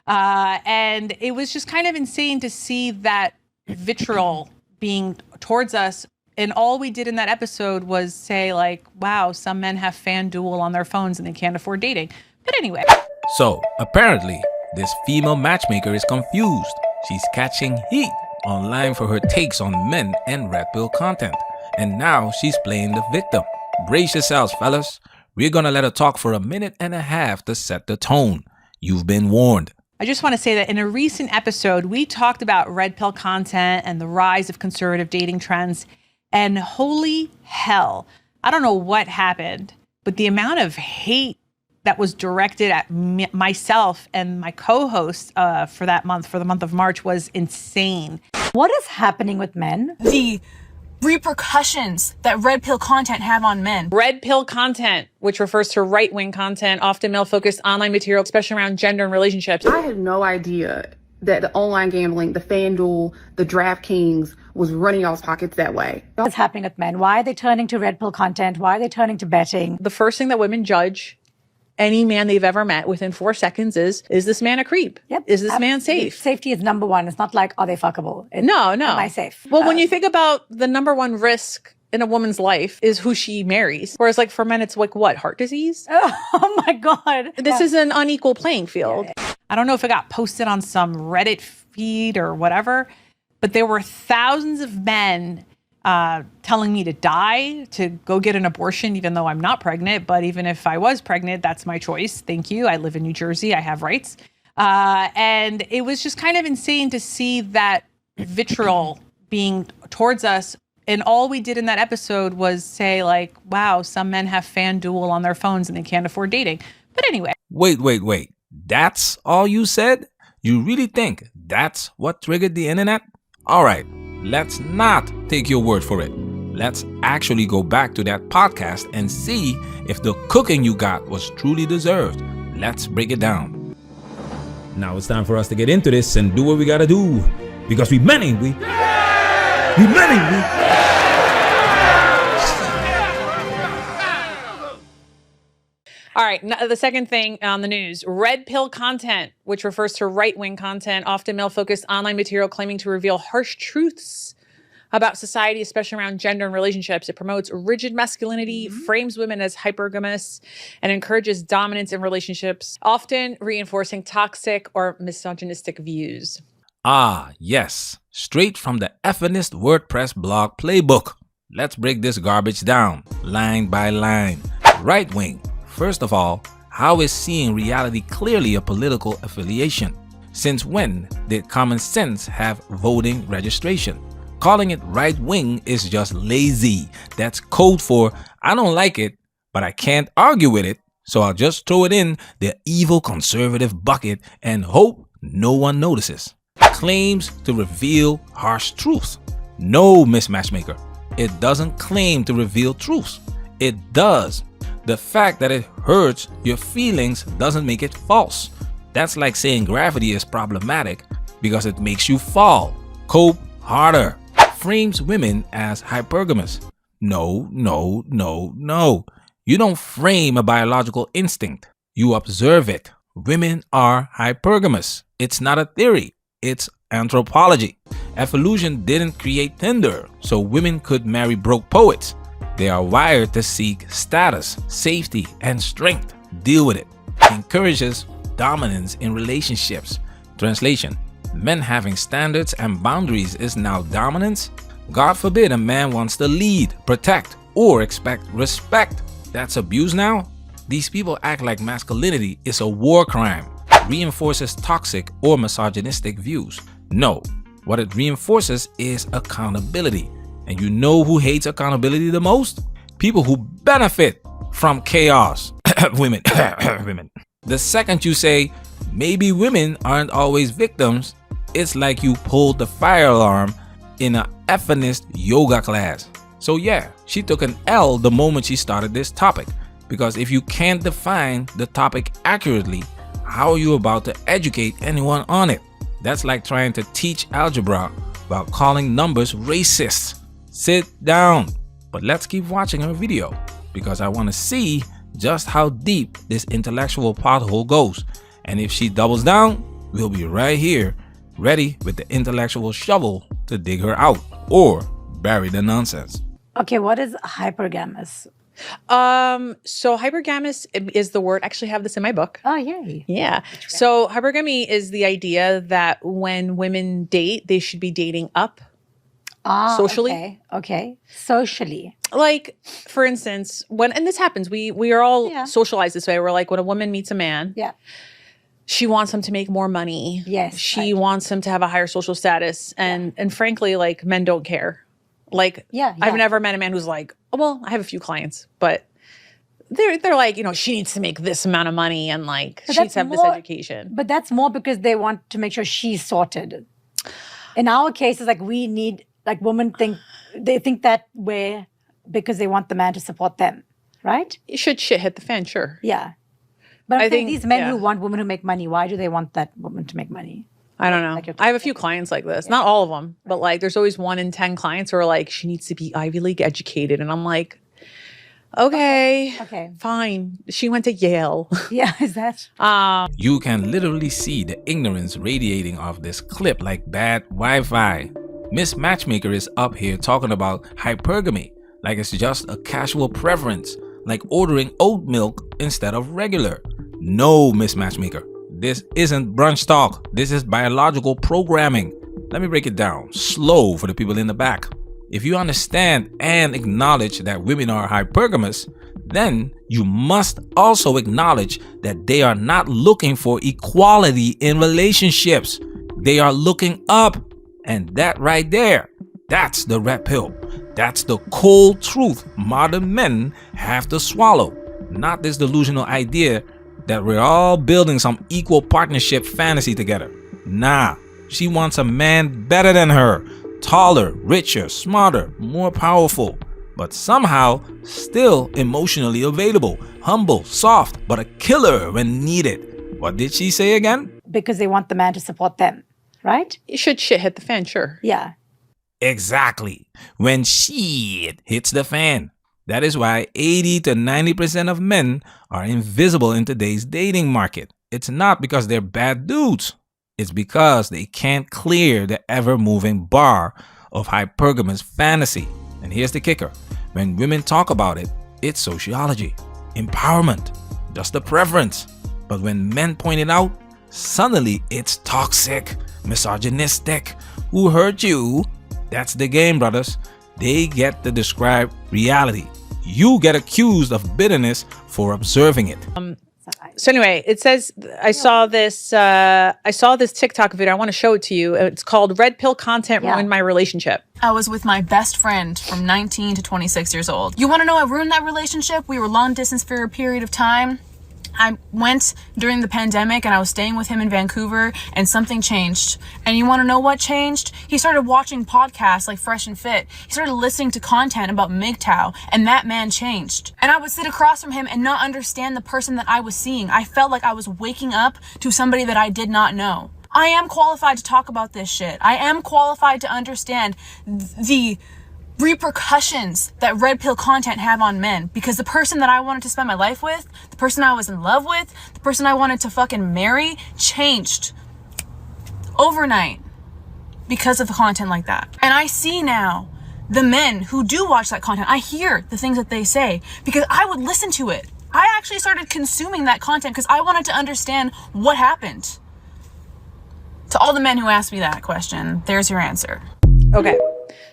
And it was just kind of insane to see that vitriol being towards us. And all we did in that episode was say, like, wow, some men have FanDuel on their phones and they can't afford dating. But anyway. So apparently, this female matchmaker is confused. She's catching heat online for her takes on men and red pill content. And now she's playing the victim. Brace yourselves, fellas. We're gonna let her talk for a minute and a half to set the tone. You've been warned. I just want to say that in a recent episode, we talked about red pill content and the rise of conservative dating trends. And holy hell, I don't know what happened, but the amount of hate that was directed at myself and my co-host for the month of March was insane. What is happening with men? The repercussions that red pill content have on men. Red pill content, which refers to right-wing content, often male-focused online material, especially around gender and relationships. I had no idea that the online gambling, the FanDuel, the DraftKings was running y'all's pockets that way. What's happening with men? Why are they turning to red pill content? Why are they turning to betting? The first thing that women judge any man they've ever met within 4 seconds is this man a creep? Yep. Is this man safe? Safety is number one. It's not like, are they fuckable? No. Am I safe? Well, when you think about the number one risk in a woman's life is who she marries. Whereas like for men, it's like what? Heart disease? Oh my God. This is an unequal playing field. Yeah. I don't know if it got posted on some Reddit feed or whatever, but there were thousands of men telling me to die, to go get an abortion, even though I'm not pregnant. But even if I was pregnant, that's my choice. Thank you. I live in New Jersey. I have rights. And it was just kind of insane to see that vitriol being towards us. And all we did in that episode was say, like, wow, some men have FanDuel on their phones and they can't afford dating. But anyway. Wait. That's all you said? You really think that's what triggered the internet? All right. Let's not take your word for it. Let's actually go back to that podcast and see if the cooking you got was truly deserved. Let's break it down. Now it's time for us to get into this and do what we gotta do. Because we many. All right, the second thing on the news, red pill content, which refers to right-wing content, often male-focused online material claiming to reveal harsh truths about society, especially around gender and relationships. It promotes rigid masculinity, frames women as hypergamous, and encourages dominance in relationships, often reinforcing toxic or misogynistic views. Ah, yes, straight from the Effinist WordPress blog playbook. Let's break this garbage down, line by line. Right-wing. First of all, how is seeing reality clearly a political affiliation? Since when did common sense have voting registration? Calling it right-wing is just lazy. That's code for, I don't like it, but I can't argue with it, so I'll just throw it in the evil conservative bucket and hope no one notices. Claims to reveal harsh truths. No, Miss Matchmaker, it doesn't claim to reveal truths. It does. The fact that it hurts your feelings doesn't make it false. That's like saying gravity is problematic because it makes you fall. Cope harder. Frames women as hypergamous. No. You don't frame a biological instinct. You observe it. Women are hypergamous. It's not a theory. It's anthropology. Evolution didn't create Tinder, so women could marry broke poets. They are wired to seek status, safety, and strength. Deal with it. Encourages dominance in relationships. Translation: men having standards and boundaries is now dominance? God forbid a man wants to lead, protect, or expect respect. That's abuse now? These people act like masculinity is a war crime. Reinforces toxic or misogynistic views. No, what it reinforces is accountability. And you know who hates accountability the most? People who benefit from chaos. Women. The second you say, maybe women aren't always victims, it's like you pulled the fire alarm in a Effinist yoga class. So yeah, she took an L the moment she started this topic. Because if you can't define the topic accurately, how are you about to educate anyone on it? That's like trying to teach algebra while calling numbers racist. Sit down. But let's keep watching her video because I want to see just how deep this intellectual pothole goes. And if she doubles down, we'll be right here, ready with the intellectual shovel to dig her out or bury the nonsense. Okay, what is hypergamous? So hypergamous is the word. I actually have this in my book. Oh, yay. Yeah. So hypergamy is the idea that when women date, they should be dating up. Socially. Okay. Socially. Like, for instance, and this happens, we are all socialized this way. We're like, when a woman meets a man, she wants him to make more money. Yes. She wants him to have a higher social status. And frankly, like, men don't care. Like, I've never met a man who's like, oh, well, I have a few clients, but they're like, she needs to make this amount of money and like she needs to have this education. But that's more because they want to make sure she's sorted. In our case, it's like we need, like, women think that way because they want the man to support them, right? Should shit hit the fan, sure. Yeah. But I think these men who want women who make money, why do they want that woman to make money? I don't know. I have a few clients like this. Not all of them, but like there's always 1 in 10 clients who are like, she needs to be Ivy League educated. And I'm like, okay, fine. She went to Yale. Yeah, is that? You can literally see the ignorance radiating off this clip like bad Wi-Fi. Miss Matchmaker is up here talking about hypergamy like it's just a casual preference, like ordering oat milk instead of regular. No, Miss Matchmaker. This isn't brunch talk. This is biological programming. Let me break it down slow for the people in the back. If you understand and acknowledge that women are hypergamous, then you must also acknowledge that they are not looking for equality in relationships. They are looking up. And that right there, that's the red pill. That's the cold truth modern men have to swallow. Not this delusional idea that we're all building some equal partnership fantasy together. Nah, she wants a man better than her, taller, richer, smarter, more powerful, but somehow still emotionally available, humble, soft, but a killer when needed. What did she say again? Because they want the man to support them, right? Should shit hit the fan, sure. Yeah. Exactly. When shit hits the fan. That is why 80 to 90% of men are invisible in today's dating market. It's not because they're bad dudes. It's because they can't clear the ever-moving bar of hypergamous fantasy. And here's the kicker. When women talk about it, it's sociology, empowerment, just a preference. But when men point it out, suddenly it's toxic, misogynistic. Who hurt you? That's the game, brothers. They get to describe reality. You get accused of bitterness for observing it. So anyway, it says I saw this TikTok video. I want to show it to you. It's called "Red Pill Content Ruined My Relationship." I was with my best friend from 19 to 26 years old. You want to know what ruined that relationship? We were long distance for a period of time. I went during the pandemic and I was staying with him in Vancouver and something changed. And you want to know what changed? He started watching podcasts like Fresh and Fit. He started listening to content about MGTOW and that man changed. And I would sit across from him and not understand the person that I was seeing. I felt like I was waking up to somebody that I did not know. I am qualified to talk about this shit. I am qualified to understand the repercussions that red pill content have on men, because the person that I wanted to spend my life with, the person I was in love with, the person I wanted to fucking marry changed overnight because of the content like that. And I see now the men who do watch that content, I hear the things that they say because I would listen to it. I actually started consuming that content because I wanted to understand what happened. To all the men who asked me that question, there's your answer. Okay.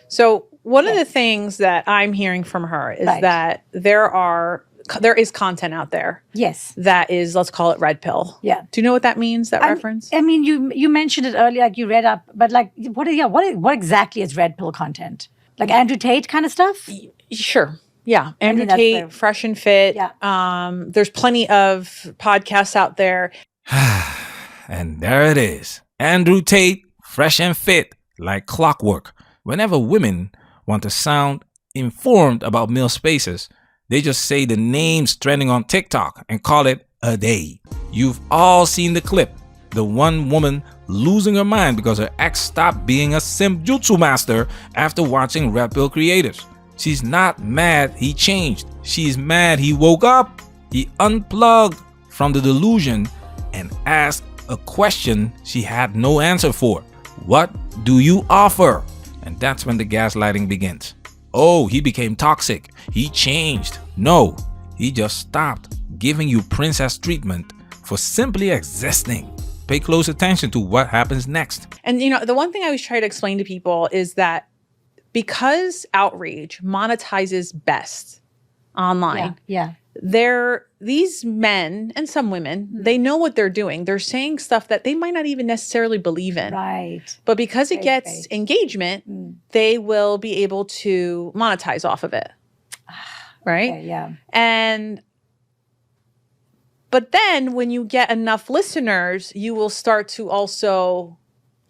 So one of the things that I'm hearing from her is that there is content out there. Yes. That is, let's call it red pill. Yeah. Do you know what that means, that reference? I mean, you mentioned it earlier, like you read up, but like, what exactly is red pill content? Like Andrew Tate kind of stuff? Sure. Yeah. Andrew Tate, Fresh and Fit. Yeah. There's plenty of podcasts out there. And there it is. Andrew Tate, Fresh and Fit, like clockwork. Whenever women want to sound informed about male spaces, they just say the names trending on TikTok and call it a day. You've all seen the clip. The one woman losing her mind because her ex stopped being a simp jutsu master after watching Red Pill creators. She's not mad he changed. She's mad he woke up. He unplugged from the delusion and asked a question she had no answer for. What do you offer? And that's when the gaslighting begins. Oh, he became toxic. He changed. No, he just stopped giving you princess treatment for simply existing. Pay close attention to what happens next. And the one thing I always try to explain to people is that because outrage monetizes best online, these men and some women, they know what they're doing. They're saying stuff that they might not even necessarily believe in. Right. But because it gets engagement, they will be able to monetize off of it. Right? Okay, yeah. But then when you get enough listeners, you will start to also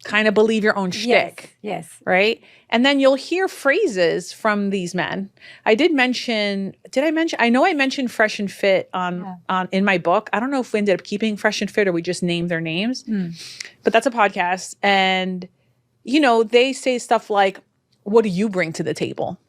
kind of believe your own shtick. Yes. Right? And then you'll hear phrases from these men. I mentioned Fresh and Fit on in my book. I don't know if we ended up keeping Fresh and Fit or we just named their names. But that's a podcast. And, they say stuff like, what do you bring to the table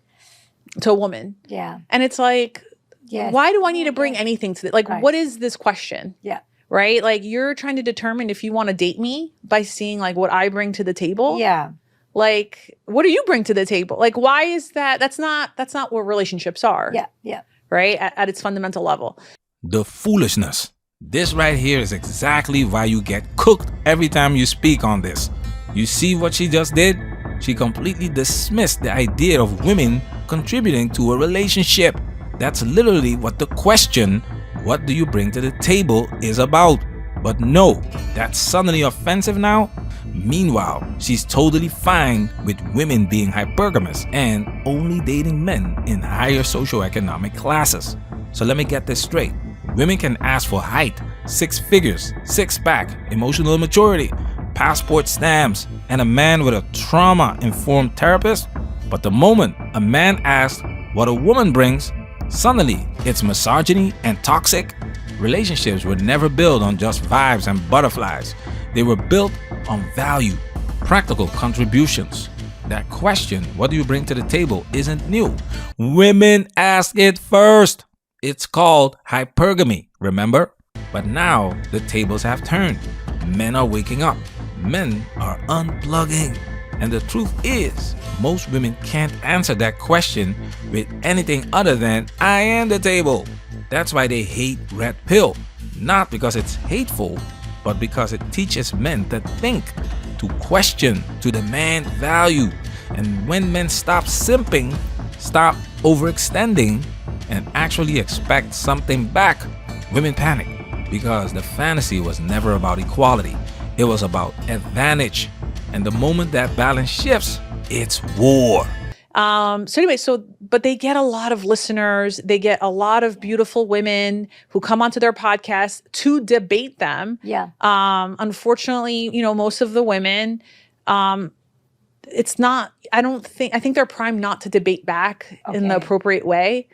to a woman? Yeah. And it's like, why do I need to bring anything to what is this question? Yeah. Right? Like, you're trying to determine if you want to date me by seeing like what I bring to the table. Yeah. Like, what do you bring to the table? Like, why is that? That's not what relationships are. Yeah. Yeah. Right? At its fundamental level. The foolishness. This right here is exactly why you get cooked every time you speak on this. You see what she just did? She completely dismissed the idea of women contributing to a relationship. That's literally what the question, what do you bring to the table, is about. But no, that's suddenly offensive now? Meanwhile, she's totally fine with women being hypergamous and only dating men in higher socioeconomic classes. So let me get this straight. Women can ask for height, 6 figures, 6-pack, emotional maturity, passport stamps, and a man with a trauma-informed therapist. But the moment a man asks what a woman brings, suddenly it's misogyny and toxic. Relationships were never built on just vibes and butterflies. They were built on value, practical contributions. That question, what do you bring to the table, isn't new. Women ask it first. It's called hypergamy, remember? But now the tables have turned. Men are waking up. Men are unplugging. And the truth is, most women can't answer that question with anything other than I am the table. That's why they hate Red Pill. Not because it's hateful, but because it teaches men to think, to question, to demand value. And when men stop simping, stop overextending, and actually expect something back, women panic because the fantasy was never about equality. It was about advantage. And the moment that balance shifts, it's war. But they get a lot of listeners. They get a lot of beautiful women who come onto their podcast to debate them. Yeah. Unfortunately, most of the women, it's not, I think they're primed not to debate back in the appropriate way.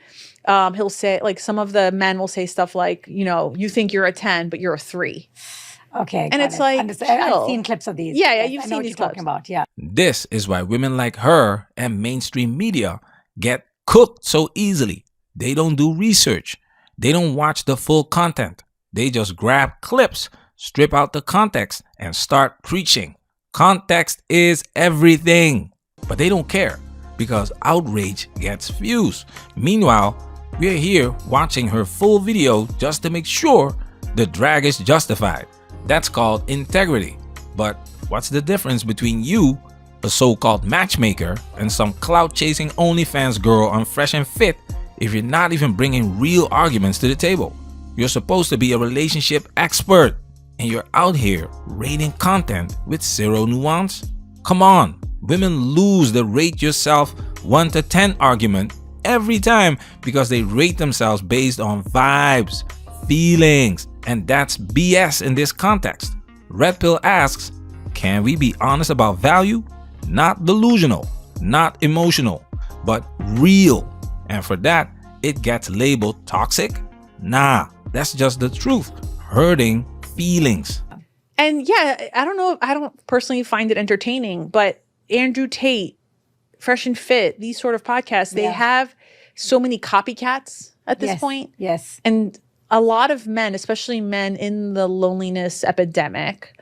He'll say, like, some of the men will say stuff like, you think you're a 10, but you're a 3. Okay. And it's like, I've seen clips of these. Yeah, Yes, you've I know seen what these you're talking clips. about. Yeah. This is why women like her and mainstream media get cooked so easily. They don't do research. They don't watch the full content. They just grab clips, strip out the context, and start preaching. Context is everything. But they don't care because outrage gets views. Meanwhile, we're here watching her full video just to make sure the drag is justified. That's called integrity. But what's the difference between you, a so-called matchmaker, and some clout-chasing OnlyFans girl on Fresh and Fit if you're not even bringing real arguments to the table? You're supposed to be a relationship expert, and you're out here rating content with zero nuance? Come on, women lose the rate yourself 1 to 10 argument every time because they rate themselves based on vibes, feelings, and that's BS in this context. Red Pill asks, can we be honest about value? Not delusional, not emotional, but real. And for that, it gets labeled toxic? Nah, that's just the truth. Hurting feelings. And yeah, I don't know. I don't personally find it entertaining, but Andrew Tate, Fresh and Fit, these sort of podcasts, they have so many copycats at this point. Yes. And a lot of men, especially men in the loneliness epidemic,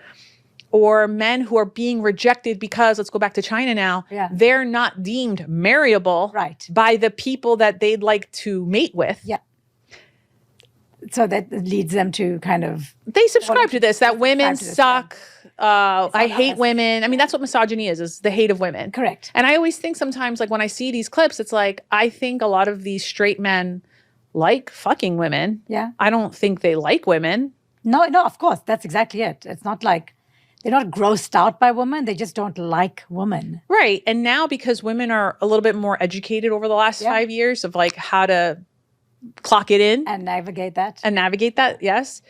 or men who are being rejected because, let's go back to China now, they're not deemed marriable by the people that they'd like to mate with. Yeah. So that leads them to kind of... They subscribe to this, that women suck. I hate women. I mean, that's what misogyny is the hate of women. Correct. And I always think sometimes, like when I see these clips, it's like, I think a lot of these straight men like fucking women. Yeah. I don't think they like women. No, of course. That's exactly it. It's not like they're not grossed out by women. They just don't like women. Right. And now because women are a little bit more educated over the last 5 years of like how to clock it in. And navigate that. Yes.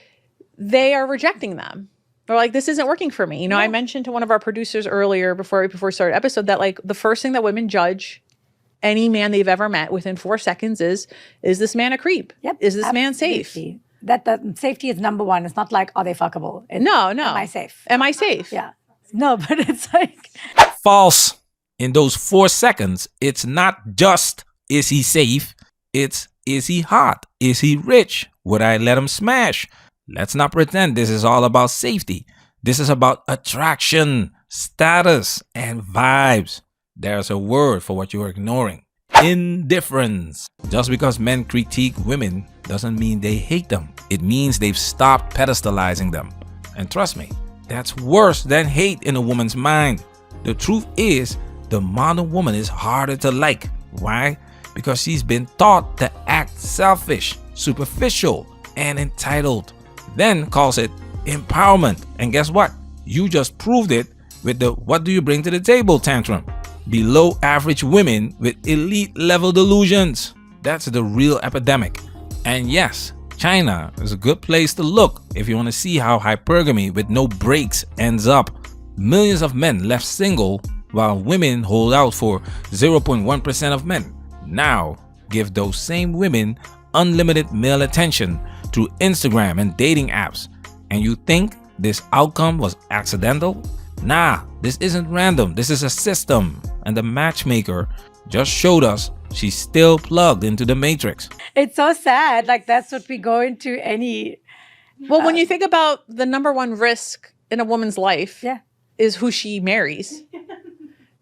They are rejecting them. They're like, this isn't working for me. You know, I mentioned to one of our producers earlier before we started episode that like the first thing that women judge any man they've ever met within 4 seconds is this man a creep? Yep. Is this man safe? That safety is number one. It's not like, are they fuckable? No. Am I safe? Am I safe? Yeah. No, but it's like... False. In those 4 seconds, it's not just, is he safe? It's, is he hot? Is he rich? Would I let him smash? Let's not pretend this is all about safety. This is about attraction, status, and vibes. There's a word for what you're ignoring. Indifference. Just because men critique women doesn't mean they hate them. It means they've stopped pedestalizing them. And trust me, that's worse than hate in a woman's mind. The truth is, the modern woman is harder to like. Why? Because she's been taught to act selfish, superficial, and entitled. Then calls it empowerment. And guess what? You just proved it with the what do you bring to the table tantrum. Below average women with elite level delusions. That's the real epidemic. And yes, China is a good place to look if you want to see how hypergamy with no breaks ends up. Millions of men left single while women hold out for 0.1% of men. Now, give those same women unlimited male attention through Instagram and dating apps. And you think this outcome was accidental? Nah, this isn't random. This is a system. And the matchmaker just showed us she's still plugged into the matrix. It's so sad. Like that's what we go into any... Well, when you think about the number one risk in a woman's life is who she marries.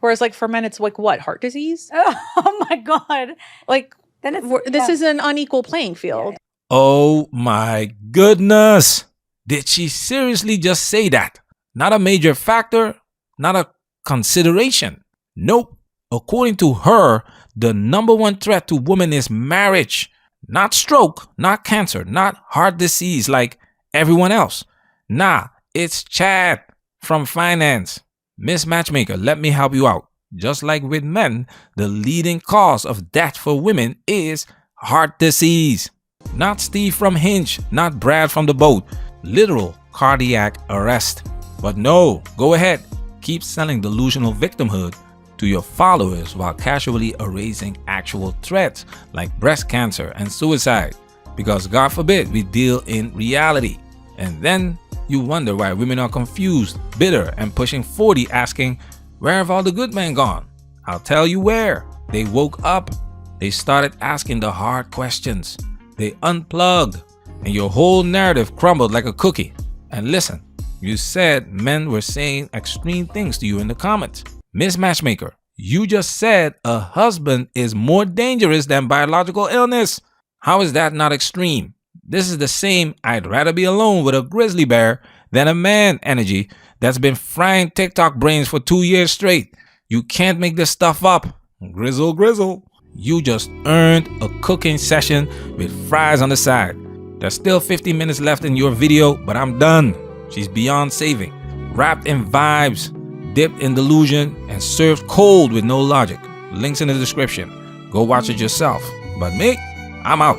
Whereas like for men, it's like what? Heart disease? Oh my God. Like then this is an unequal playing field. Oh my goodness. Did she seriously just say that? Not a major factor, not a consideration. Nope. According to her, the number one threat to women is marriage. Not stroke, not cancer, not heart disease like everyone else. Nah, it's Chad from finance. Miss Matchmaker, let me help you out. Just like with men, the leading cause of death for women is heart disease. Not Steve from Hinge, not Brad from the boat. Literal cardiac arrest. But no, go ahead. Keep selling delusional victimhood to your followers while casually erasing actual threats like breast cancer and suicide. Because God forbid we deal in reality. And then you wonder why women are confused, bitter, and pushing 40 asking, where have all the good men gone? I'll tell you where. They woke up. They started asking the hard questions. They unplugged. And your whole narrative crumbled like a cookie. And listen, you said men were saying extreme things to you in the comments. Miss Matchmaker, you just said a husband is more dangerous than biological illness. How is that not extreme? This is the same I'd rather be alone with a grizzly bear than a man energy that's been frying TikTok brains for 2 years straight. You can't make this stuff up. Grizzle, grizzle. You just earned a cooking session with fries on the side. There's still 50 minutes left in your video, but I'm done. She's beyond saving. Wrapped in vibes, dipped in delusion, and served cold with no logic. Links in the description. Go watch it yourself. But me, I'm out.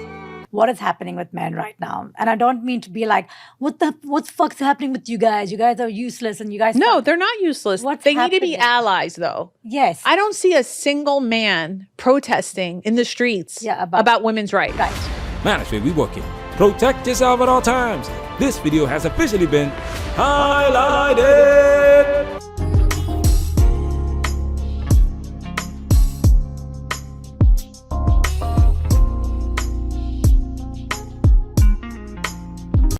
What is happening with men right now? And I don't mean to be like, what the fuck's happening with you guys? You guys are useless and you guys... No, they're not useless. They need to be happening? allies though. Yes. I don't see a single man protesting in the streets about women's rights. Right. Management, we working. Protect yourself at all times. This video has officially been highlighted.